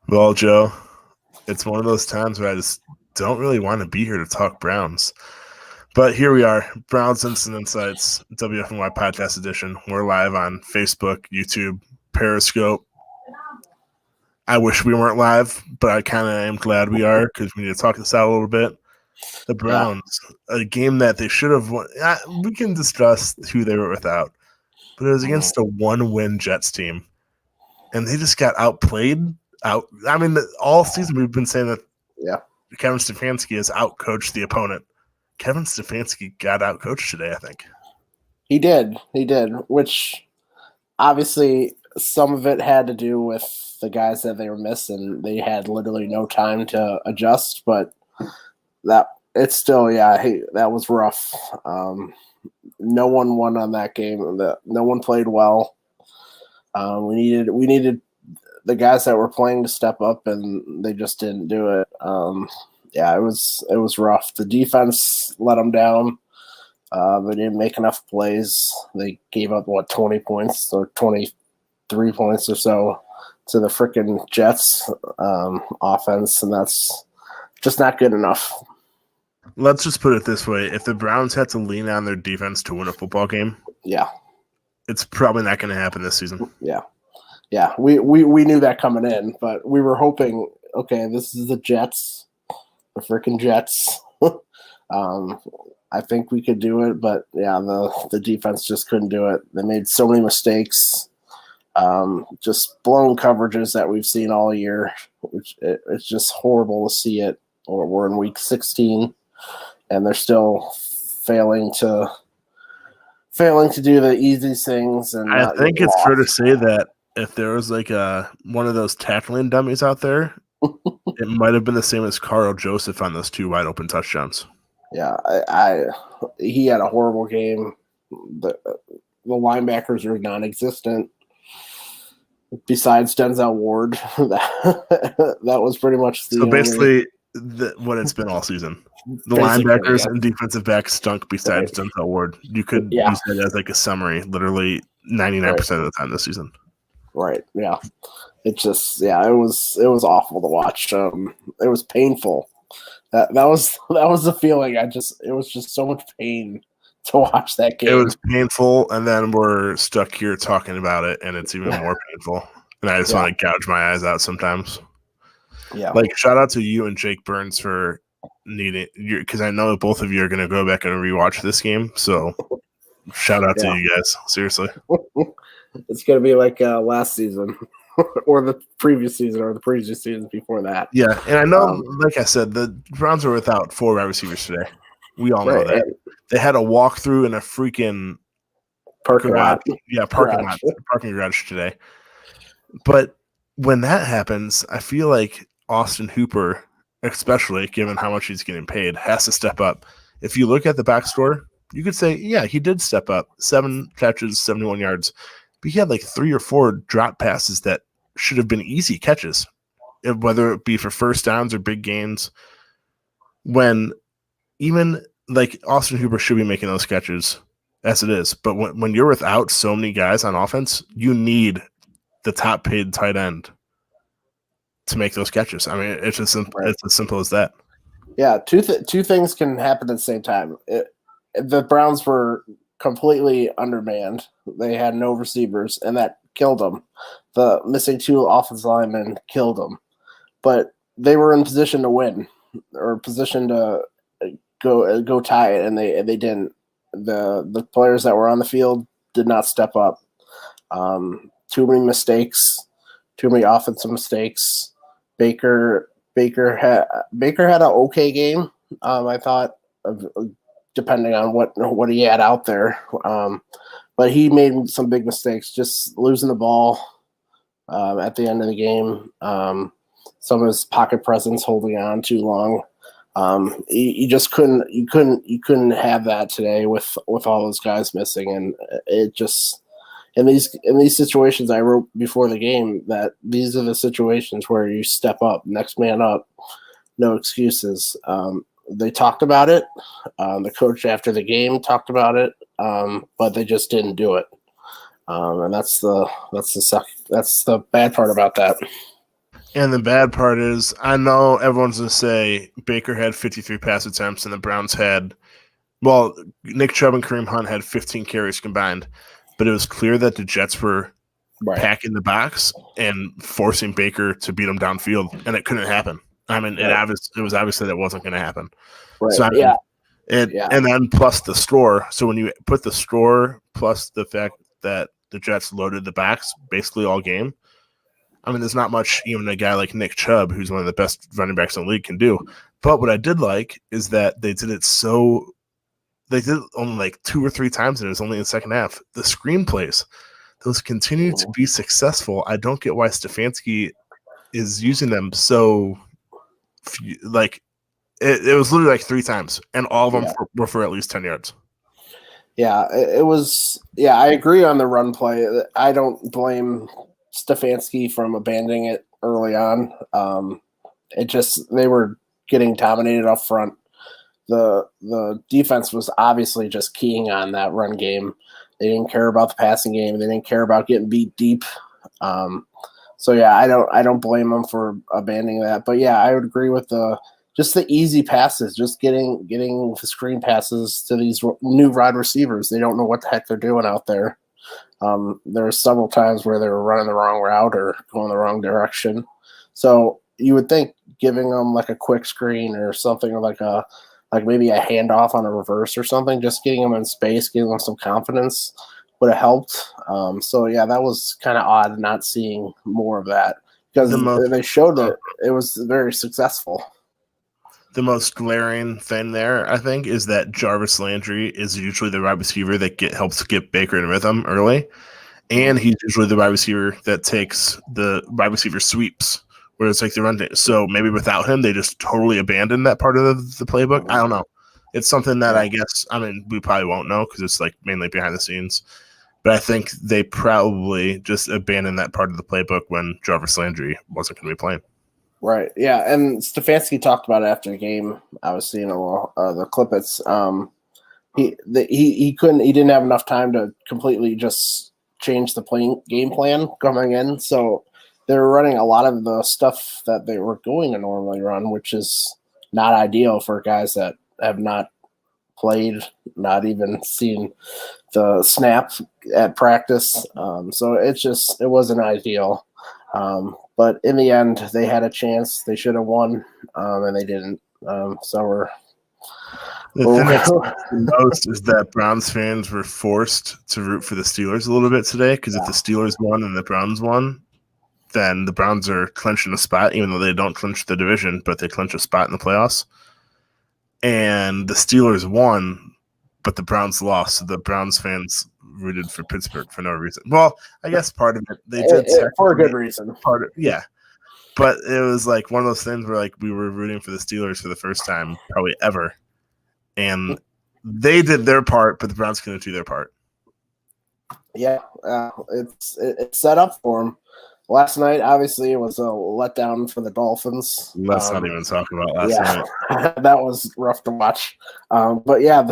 Well, Joe, it's one of those times where I just don't really want to be here to talk Browns. But here we are, Browns Instant Insights, WFNY Podcast Edition. We're live on Facebook, YouTube, Periscope. I wish we weren't live, but I kind of am glad we are because we need to talk this out a little bit. The Browns, a game that they should have won. We can discuss who they were without, but it was against a one-win Jets team, and they just got outplayed. All season we've been saying that Kevin Stefanski has outcoached the opponent. Kevin Stefanski got outcoached today, I think. He did, which obviously some of it had to do with the guys that they were missing. They had literally no time to adjust, but that was rough. No one won on that game. No one played well. We needed the guys that were playing to step up, and they just didn't do it. It was rough. The defense let them down. They didn't make enough plays. They gave up 20 points or 23 points or so to the freaking Jets offense, and that's just not good enough. Let's just put it this way: if the Browns had to lean on their defense to win a football game, it's probably not going to happen this season. Yeah, we knew that coming in, but we were hoping, okay, this is the Jets, the freaking Jets. I think we could do it, but the defense just couldn't do it. They made so many mistakes, just blown coverages that we've seen all year. It's just horrible to see it. We're in week 16, and they're still failing to do the easy things. And I think it's fair to say that if there was like one of those tackling dummies out there, it might have been the same as Carl Joseph on those two wide open touchdowns. Yeah, he had a horrible game. The linebackers are non-existent. Besides Denzel Ward, that was pretty much what it's been all season. The linebackers and defensive backs stunk besides Denzel Ward. You could use that as like a summary, literally 99% of the time this season. Right, yeah. It just, it was awful to watch. It was painful. That was the feeling. It was just so much pain to watch that game. It was painful, and then we're stuck here talking about it, and it's even more painful. And I just want to gouge my eyes out sometimes. Yeah. Like, shout out to you and Jake Burns for needing, because I know both of you are going to go back and rewatch this game. So, shout out to you guys. Seriously. It's going to be like last season or the previous season or the previous seasons before that. Yeah, and I know, like I said, the Browns were without 4 wide receivers today. We all know that. They had a walkthrough in a freaking parking lot. Yeah, parking garage today. But when that happens, I feel like Austin Hooper, especially given how much he's getting paid, has to step up. If you look at the back score, you could say, yeah, he did step up. 7 catches, 71 yards. But he had like 3 or 4 drop passes that should have been easy catches, whether it be for first downs or big gains. When even like Austin Hooper should be making those catches as it is. But when you're without so many guys on offense, you need the top paid tight end to make those catches. I mean, it's just it's as simple as that. Yeah, two things can happen at the same time. The Browns were completely undermanned. They had no receivers, and that killed them. The missing 2 offensive linemen killed them. But they were in position to win or position to go tie it, and they didn't. The players that were on the field did not step up. Too many mistakes, too many offensive mistakes. Baker had an okay game. I thought, depending on what he had out there, but he made some big mistakes, just losing the ball at the end of the game. Some of his pocket presence, holding on too long. You just couldn't have that today with all those guys missing, and it just. In these situations, I wrote before the game that these are the situations where you step up, next man up, no excuses. They talked about it. The coach after the game talked about it, but they just didn't do it. And that's the bad part about that. And the bad part is, I know everyone's going to say Baker had 53 pass attempts and the Browns had, well, Nick Chubb and Kareem Hunt had 15 carries combined, but it was clear that the Jets were packing the box and forcing Baker to beat him downfield, and it couldn't happen. I mean, it was obviously that wasn't going to happen. Right. So, I mean, and then plus the score. So when you put the score plus the fact that the Jets loaded the backs basically all game, I mean, there's not much even a guy like Nick Chubb, who's one of the best running backs in the league, can do. But what I did like is that they did it only like 2 or 3 times, and it was only in the second half. The screenplays, those continue to be successful. I don't get why Stefanski is using them so like it was literally like 3 times, and all of them were for at least 10 yards. Yeah, it was. Yeah, I agree on the run play. I don't blame Stefanski from abandoning it early on. It just they were getting dominated up front. The defense was obviously just keying on that run game. They didn't care about the passing game. They didn't care about getting beat deep. So yeah, I don't blame them for abandoning that. But yeah, I would agree with the easy passes, just getting the screen passes to these new wide receivers. They don't know what the heck they're doing out there. There were several times where they were running the wrong route or going the wrong direction. So you would think giving them like a quick screen or something, or like maybe a handoff on a reverse or something, just getting them in space, giving them some confidence would have helped. So yeah, that was kind of odd not seeing more of that, because they showed that it was very successful. The most glaring thing there, I think, is that Jarvis Landry is usually the wide receiver that helps get Baker in rhythm early, and he's usually the wide receiver that takes the wide receiver sweeps, where it's like the run. So maybe without him, they just totally abandoned that part of the playbook. I don't know. It's something that I guess, I mean, we probably won't know because it's like mainly behind the scenes. But I think they probably just abandoned that part of the playbook when Jarvis Landry wasn't going to be playing. Right. Yeah, and Stefanski talked about it after the game. I was seeing the clippets. He couldn't. He didn't have enough time to completely just change the game plan coming in. So they were running a lot of the stuff that they were going to normally run, which is not ideal for guys that have not played, not even seen the snap at practice. So it wasn't ideal. But in the end, they had a chance. They should have won, and they didn't. So the thing that's the most is that Browns fans were forced to root for the Steelers a little bit today, because if the Steelers won and the Browns won, then the Browns are clinching a spot, even though they don't clinch the division, but they clinch a spot in the playoffs. And the Steelers won, but the Browns lost. So the Browns fans rooted for Pittsburgh for no reason. Well, I guess part of it they did for a good reason. But it was like one of those things where like we were rooting for the Steelers for the first time probably ever, and they did their part, but the Browns couldn't do their part. Yeah, it's set up for them. Last night, obviously, it was a letdown for the Dolphins. Let's not even talk about last night. That was rough to watch. But yeah,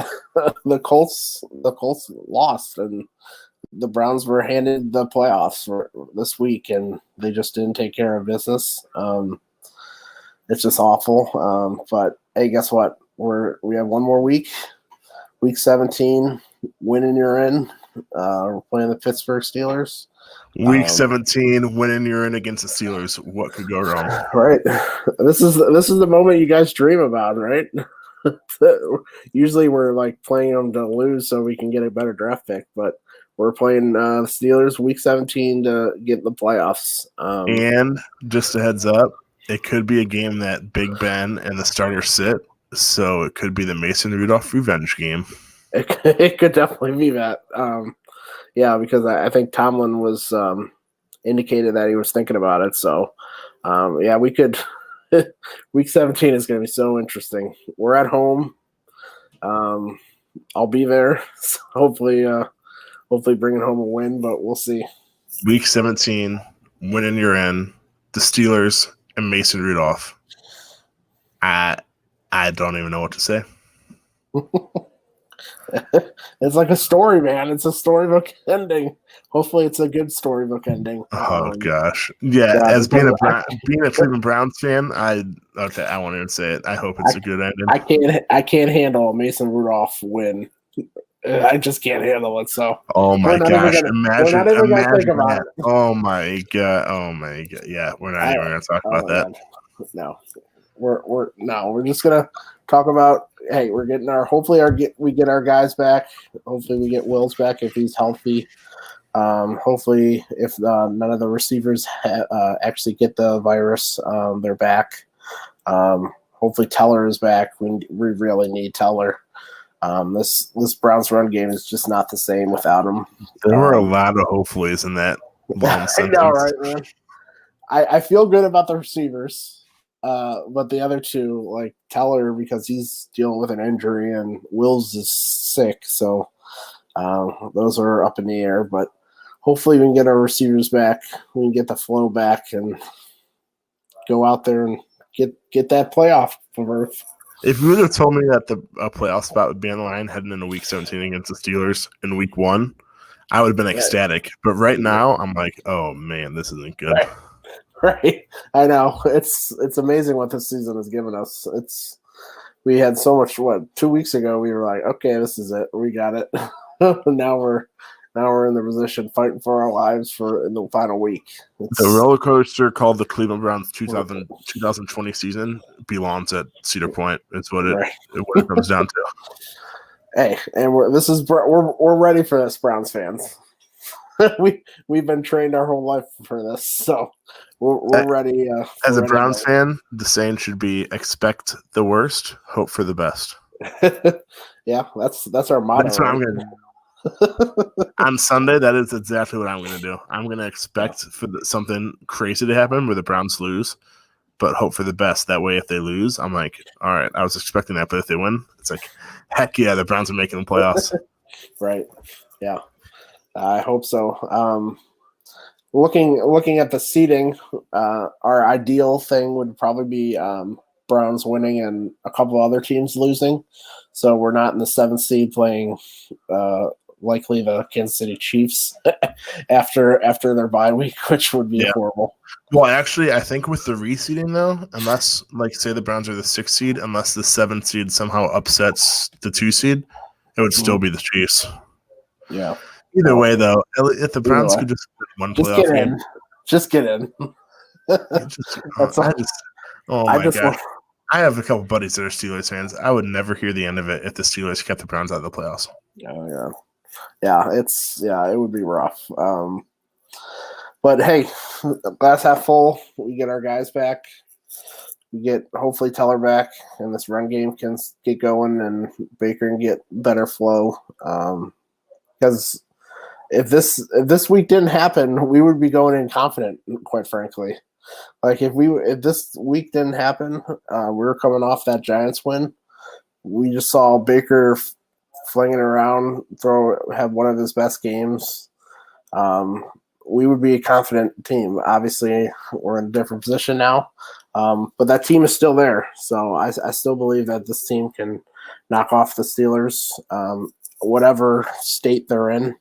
the Colts lost, and the Browns were handed the playoffs for this week, and they just didn't take care of business. It's just awful. But hey, guess what? We have one more week. Week 17, winning you're in. We're playing the Pittsburgh Steelers. Week 17, winning you're in against the Steelers. What could go wrong? Right. This is the moment you guys dream about, right? Usually we're like playing them to lose so we can get a better draft pick, but we're playing Steelers week 17 to get in the playoffs. And just a heads up, it could be a game that Big Ben and the starters sit, so it could be the Mason Rudolph revenge game. It could definitely be that. Yeah, because I think Tomlin was indicated that he was thinking about it. So, yeah, we could. Week 17 is going to be so interesting. We're at home. I'll be there. So hopefully bringing home a win, but we'll see. Week 17, winning you're in. The Steelers and Mason Rudolph. I don't even know what to say. It's like a story, man. It's a storybook ending. Hopefully, it's a good storybook ending. Oh gosh, yeah. Yeah, As because being a Cleveland Browns fan, I won't even say it. I hope it's a good ending. I can't handle a Mason Rudolph win. I just can't handle it. So Oh my gosh! we're not even gonna think Imagine about that. it. Oh my god! Oh my god! Yeah, we're not even gonna talk Oh about my that. god, no. We're just gonna talk about, hey, we're getting we get our guys back. Hopefully we get Wills back if he's healthy. Hopefully if none of the receivers actually get the virus, they're back. Hopefully Teller is back. We really need Teller. This Browns run game is just not the same without him. There were a lot of hopefullys in that long sentence. I know, right, man? I feel good about the receivers. But the other two, like Teller, because he's dealing with an injury, and Wills is sick, so those are up in the air. But hopefully, we can get our receivers back. We can get the flow back, and go out there and get that playoff berth. If you would have told me that the playoff spot would be on the line heading into Week 17 against the Steelers in Week 1, I would have been ecstatic. But right now, I'm like, oh man, this isn't good. Right. I know. It's amazing what this season has given us. We had so much. 2 weeks ago we were like, okay, this is it. We got it. now we're in the position fighting for our lives in the final week. The roller coaster called the Cleveland Browns 2020 season belongs at Cedar Point. It's what it comes down to. Hey, and we're ready for this, Browns fans. we've been trained our whole life for this, so we're ready. As a Browns fan, the saying should be: expect the worst, hope for the best. Yeah, that's our motto. That's what I'm gonna do. On Sunday, that is exactly what I'm gonna do. I'm gonna expect for something crazy to happen where the Browns lose, but hope for the best. That way, if they lose, I'm like, all right, I was expecting that, but if they win, it's like, heck yeah, the Browns are making the playoffs. Right. Yeah. I hope so. Looking at the seeding, our ideal thing would probably be Browns winning and a couple other teams losing. So we're not in the 7th seed playing likely the Kansas City Chiefs after their bye week, which would be horrible. Well, actually, I think with the reseeding, though, unless, like, say the Browns are the 6th seed, unless the 7th seed somehow upsets the 2 seed, it would still be the Chiefs. Yeah. Either way, though, if the Browns could just win one playoff game. Just get in. I have a couple buddies that are Steelers fans. I would never hear the end of it if the Steelers kept the Browns out of the playoffs. Oh, yeah. It would be rough. But hey, glass half full. We get our guys back. We get hopefully Teller back, and this run game can get going, and Baker can get better flow. Because if this week didn't happen, we would be going in confident, quite frankly. Like if this week didn't happen, we were coming off that Giants win. We just saw Baker flinging around, have one of his best games. We would be a confident team. Obviously, we're in a different position now, but that team is still there. So I still believe that this team can knock off the Steelers, whatever state they're in.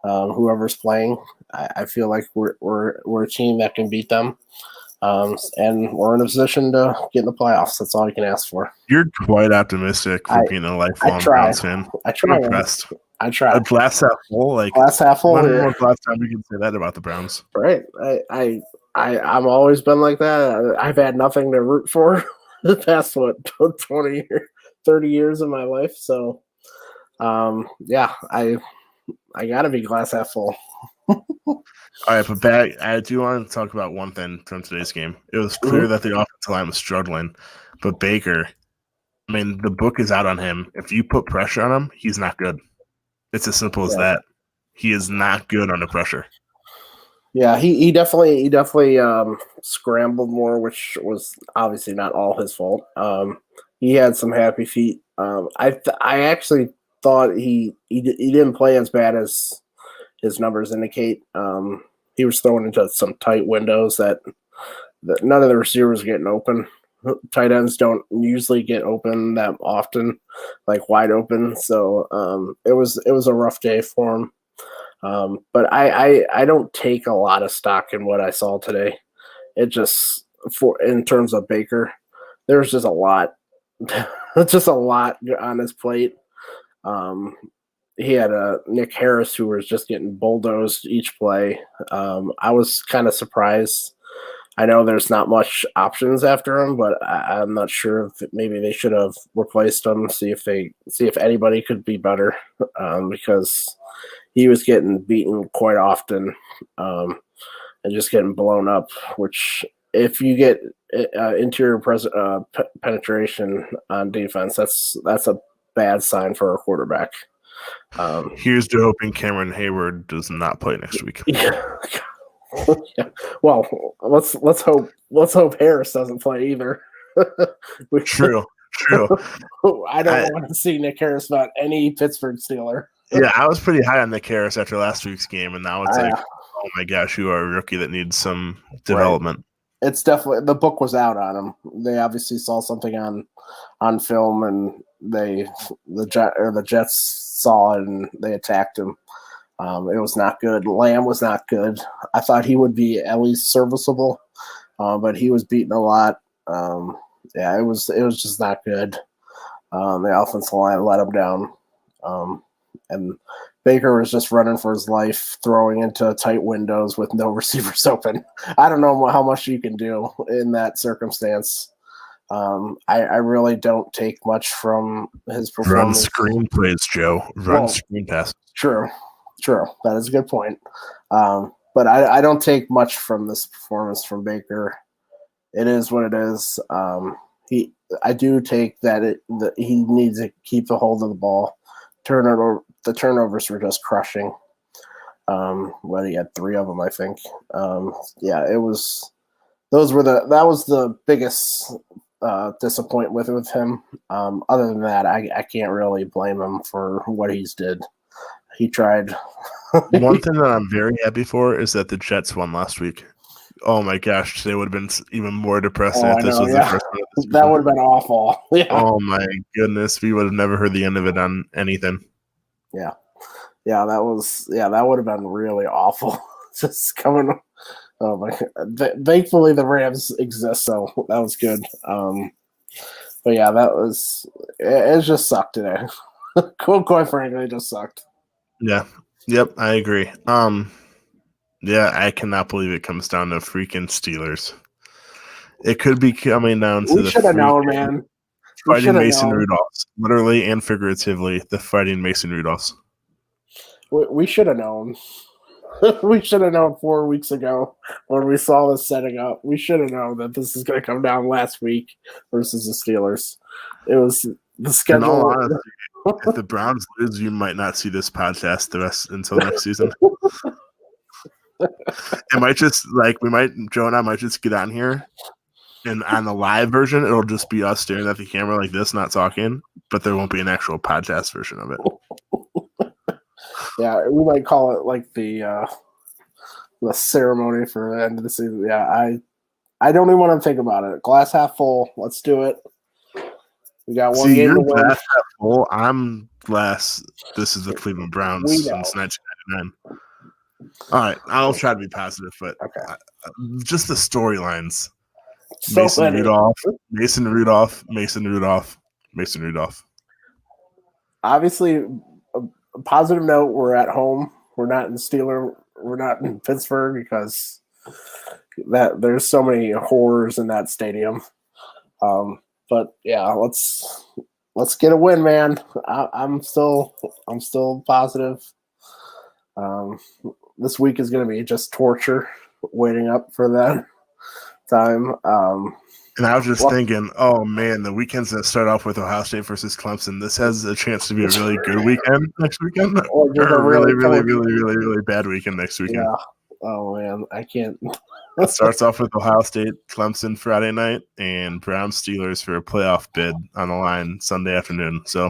Whoever's playing, I feel like we're a team that can beat them, and we're in a position to get in the playoffs. That's all you can ask for. You're quite optimistic for being a lifelong Browns fan. I try. I'm impressed. I try. A glass half full, like glass half full. When was the last time we can say that about the Browns? Right. I've always been like that. I've had nothing to root for the past 20 years, 30 years of my life. So, yeah, I gotta be glass half full. All right, but I do want to talk about one thing from today's game. It was clear that the offensive line was struggling, but Baker, I mean, the book is out on him. If you put pressure on him, he's not good. It's as simple as that. He is not good under pressure. Yeah, he definitely scrambled more, which was obviously not all his fault. He had some happy feet. I actually thought he didn't play as bad as his numbers indicate. He was throwing into some tight windows that none of the receivers were getting open. Tight ends don't usually get open that often, like wide open. So it was a rough day for him. But I don't take a lot of stock in what I saw today. It just for in terms of Baker, there's just a lot, just a lot on his plate. Um, he had a Nick Harris who was just getting bulldozed each play. I was kind of surprised. I know there's not much options after him, but I'm not sure if maybe they should have replaced him. See if anybody could be better, because he was getting beaten quite often, and just getting blown up. Which if you get interior penetration on defense, that's a bad sign for a quarterback. Here's to hoping Cameron Hayward does not play next week. Yeah. Yeah. Well, let's hope Harris doesn't play either. True. I don't want to see Nick Harris about any Pittsburgh Steeler. Yeah, I was pretty high on Nick Harris after last week's game, and now it's like, oh my gosh, you are a rookie that needs some development. Right. It's definitely the book was out on him. They obviously saw something on film, and the Jets saw it and they attacked him. It was not good. Lamb was not good. I thought he would be at least serviceable, but he was beaten a lot. It was just not good. The offensive line let him down, and Baker was just running for his life, throwing into tight windows with no receivers open. I don't know how much you can do in that circumstance. I really don't take much from his performance. Run screenplays, Joe. Screen passes. True. That is a good point. But I don't take much from this performance from Baker. It is what it is. I do take that he needs to keep the hold of the ball. The turnovers were just crushing. But he had 3 of them, I think. It was. That was the biggest disappointment with him. Other than that, I can't really blame him for what he's did. He tried. One thing that I'm very happy for is that the Jets won last week. Oh my gosh, they would have been even more depressing if this was the first one. That would have been awful. Yeah. Oh my goodness, we would have never heard the end of it on anything. Yeah, that would have been really awful. Just coming. Oh my God. Thankfully, the Rams exist, so that was good. But yeah, it just sucked today. Quite frankly, it just sucked. Yeah. Yep, I agree. Yeah, I cannot believe it comes down to freaking Steelers. It could be coming down to we should have known, man. Fighting Mason Rudolphs, literally and figuratively, the fighting Mason Rudolphs. We should have known. We should have known 4 weeks ago when we saw this setting up. We should have known that this is going to come down last week versus the Steelers. It was the schedule. In all honesty, if the Browns lose, you might not see this podcast the rest until next season. It might just Joe and I might just get on here, and on the live version, it'll just be us staring at the camera like this, not talking, but there won't be an actual podcast version of it. Yeah, we might call it like the ceremony for the end of the season. Yeah, I don't even want to think about it. Glass half full. Let's do it. We got one game to win. Glass half full. I'm glass. This is the Cleveland Browns since 1999. All right, I'll try to be positive, but okay. Just the storylines. So Mason Rudolph. Obviously, a positive note, we're at home. We're not in Pittsburgh because there's so many horrors in that stadium. But yeah, let's get a win, man. I'm still positive. This week is going to be just torture waiting up for that time. And I was just thinking, oh man, the weekends that start off with Ohio State versus Clemson, this has a chance to be a really good weekend next weekend, or a really bad weekend next weekend. Yeah. Oh man, I can't. It starts off with Ohio State, Clemson Friday night, and Browns Steelers for a playoff bid on the line Sunday afternoon. So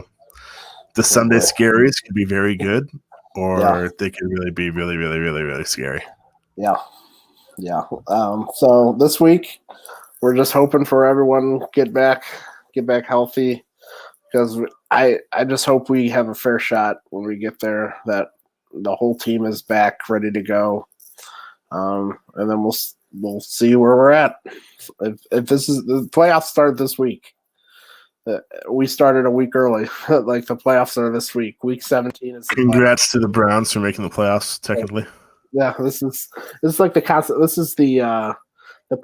the Sunday scaries could be very good, or they could really be really scary. Yeah. So this week we're just hoping for everyone get back healthy, because I just hope we have a fair shot when we get there, that the whole team is back ready to go, and then we'll see where we're at. If this is the playoffs start this week, we started a week early. Like the playoffs are this week. Week 17 is. Congrats to the Browns for making the playoffs. Technically, yeah. This is like the concept. This is the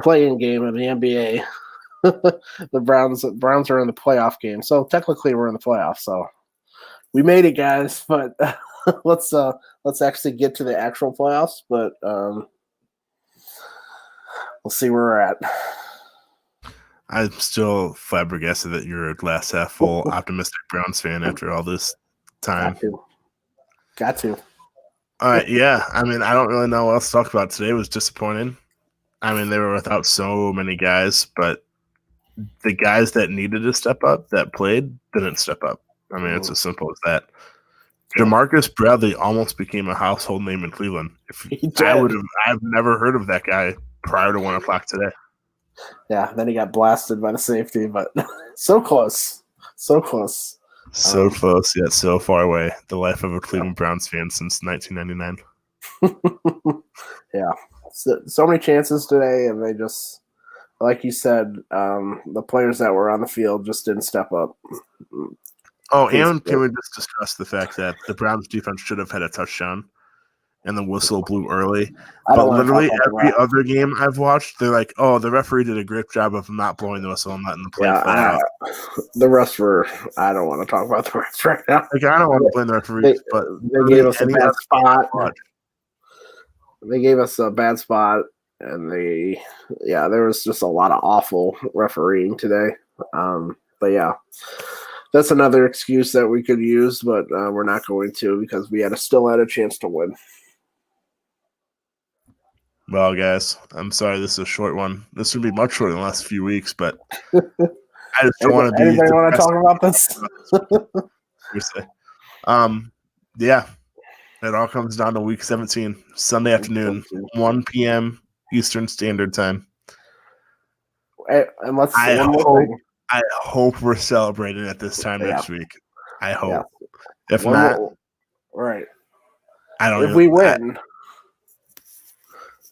play-in game of the NBA. The Browns are in the playoff game, so technically we're in the playoffs. So we made it, guys. But let's actually get to the actual playoffs. But we'll see where we're at. I'm still flabbergasted that you're a glass half full, optimistic Browns fan after all this time. Got to. All right, yeah. I mean, I don't really know what else to talk about. Today was disappointing. I mean, they were without so many guys, but the guys that needed to step up, that played, didn't step up. I mean, it's as simple as that. Jamarcus Bradley almost became a household name in Cleveland. I've never heard of that guy prior to 1 o'clock today. Yeah, then he got blasted by the safety, but so close. So close. So close, yet so far away. The life of a Cleveland Browns fan since 1999. Yeah. So many chances today, and they just, like you said, the players that were on the field just didn't step up. Oh, and can we just discuss the fact that the Browns defense should have had a touchdown and the whistle blew early? But literally every other game I've watched, they're like, oh, the referee did a great job of not blowing the whistle and letting the play play out. The refs were, I don't want to talk about the refs right now. Like, I don't want to blame the referees, but they gave us a bad spot. They gave us a bad spot, and there was just a lot of awful refereeing today. But yeah, that's another excuse that we could use, but we're not going to, because we still had a chance to win. Well, guys, I'm sorry this is a short one. This would be much shorter than the last few weeks, but I just don't want to be. Anybody want to talk about this? Seriously. Yeah, it all comes down to week 17, Sunday afternoon, 1 p.m. Eastern Standard Time. And I hope we're celebrating at this time next week. I hope. Yeah. If not, right. I don't. If we win.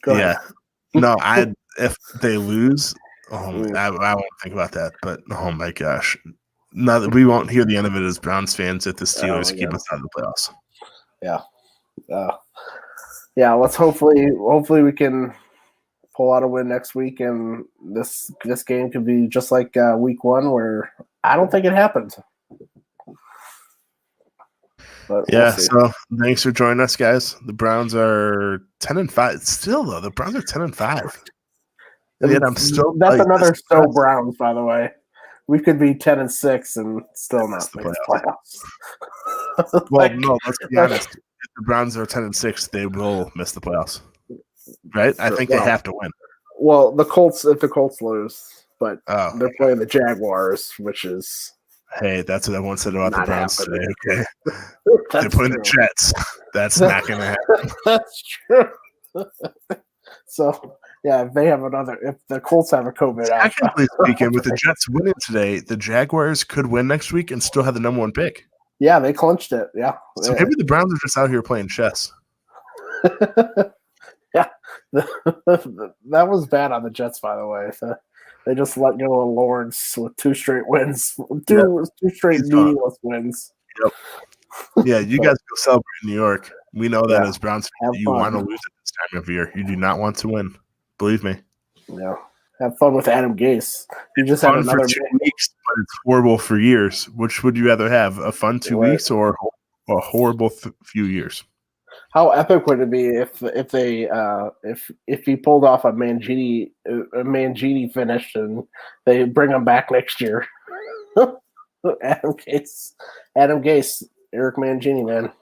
Yeah. No, if they lose, I won't think about that. But oh my gosh, we won't hear the end of it as Browns fans if the Steelers keep us out of the playoffs. Yeah. Let's hopefully we can pull out a win next week, and this game could be just like week 1, where I don't think it happened. But so thanks for joining us, guys. The Browns are 10-5. Still, though, the Browns are 10-5. And yet I'm still. That's another Browns, by the way. We could be 10-6 and still not make the playoffs. Well, no, let's be honest. If the Browns are 10-6, they will miss the playoffs, right? I think they have to win. Well, if the Colts lose, but they're playing the Jaguars, which is. Hey, that's what everyone said about the Browns today. Okay, they're playing the Jets. That's not going to happen. That's true. So, yeah, if the Colts have a COVID out. Technically speaking, with the Jets winning today, the Jaguars could win next week and still have the number 1 pick. Yeah, they clinched it. Yeah. So maybe the Browns are just out here playing chess. Yeah. That was bad on the Jets, by the way. They just let go of Lawrence with 2 straight wins. Two straight meaningless wins. Yep. Yeah, you guys go celebrate in New York. We know that as Browns fans, you want to lose at this time of year. You do not want to win. Believe me. Yeah. Have fun with Adam Gase. You just had another for 2 weeks, but it's horrible for years. Which would you rather have? A fun 2 weeks or a horrible few years? How epic would it be if he pulled off a Mangini finish and they bring him back next year? Adam Gase, Eric Mangini, man.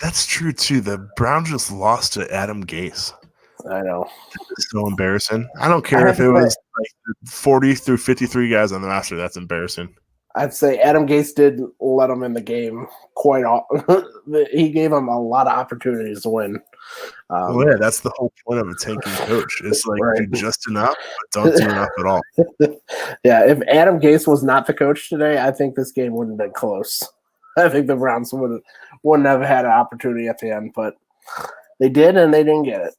That's true too. The Browns just lost to Adam Gase. I know. It's so embarrassing. I don't care if it was like 40 through 53 guys on the roster. That's embarrassing. I'd say Adam Gase did let him in the game quite often. He gave him a lot of opportunities to win. Well, yeah, that's the whole point of a tanking coach. It's like Right. do just enough, but don't do enough at all. Yeah, if Adam Gase was not the coach today, I think this game wouldn't have been close. I think the Browns wouldn't have had an opportunity at the end, but they did, and they didn't get it.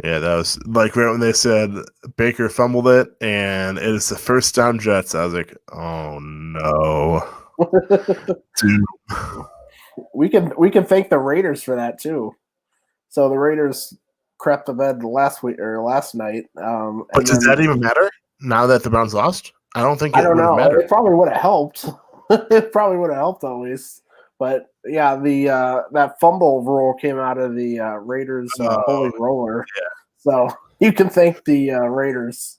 Yeah, that was like right when they said Baker fumbled it, and it is the first down Jets. I was like, oh no, dude. We can thank the Raiders for that too. So the Raiders crept the bed last night. But does that even matter now that the Browns lost? I don't think I it don't would have know. mattered. It probably would have helped. It probably would have helped at least. But yeah, the that fumble rule came out of the Raiders holy roller. Yeah. So you can thank the Raiders.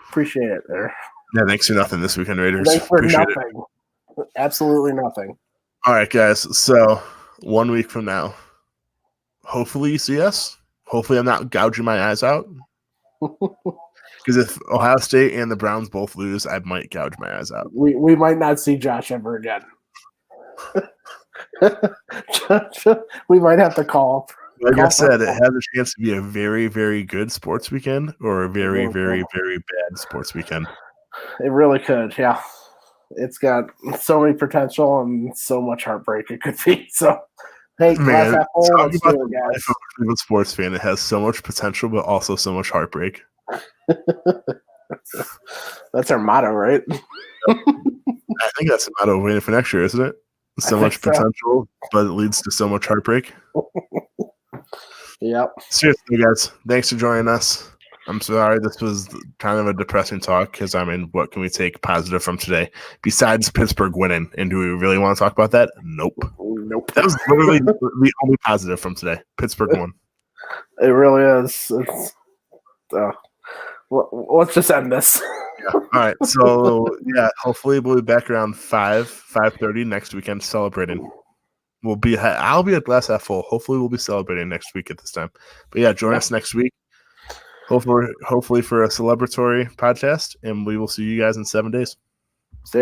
Appreciate it there. Yeah, thanks for nothing this weekend, Raiders. Thanks for Appreciate nothing. Absolutely nothing. All right, guys. So 1 week from now, hopefully you see us. Hopefully I'm not gouging my eyes out. Because if Ohio State and the Browns both lose, I might gouge my eyes out. We might not see Josh ever again. We might have to call. Like I said, it has a chance to be a very, very good sports weekend or a very, very, very bad sports weekend. It really could, yeah. It's got so many potential and so much heartbreak it could be. So, hey, glass half full. Let's do it, guys. Life of a sports fan, it has so much potential, but also so much heartbreak. That's our motto, right? I think that's the motto waiting for next year, isn't it? So much potential, but it leads to so much heartbreak. Yep. Seriously, guys, thanks for joining us. I'm sorry this was kind of a depressing talk because, I mean, what can we take positive from today besides Pittsburgh winning? And do we really want to talk about that? Nope. That was literally the only positive from today. Pittsburgh won. It really is. Let's just end this. Yeah. All right. So, yeah, hopefully we'll be back around 5:30 next weekend celebrating. I'll be at glass half full. Hopefully we'll be celebrating next week at this time. But yeah, join us next week. Hopefully for a celebratory podcast, and we will see you guys in 7 days.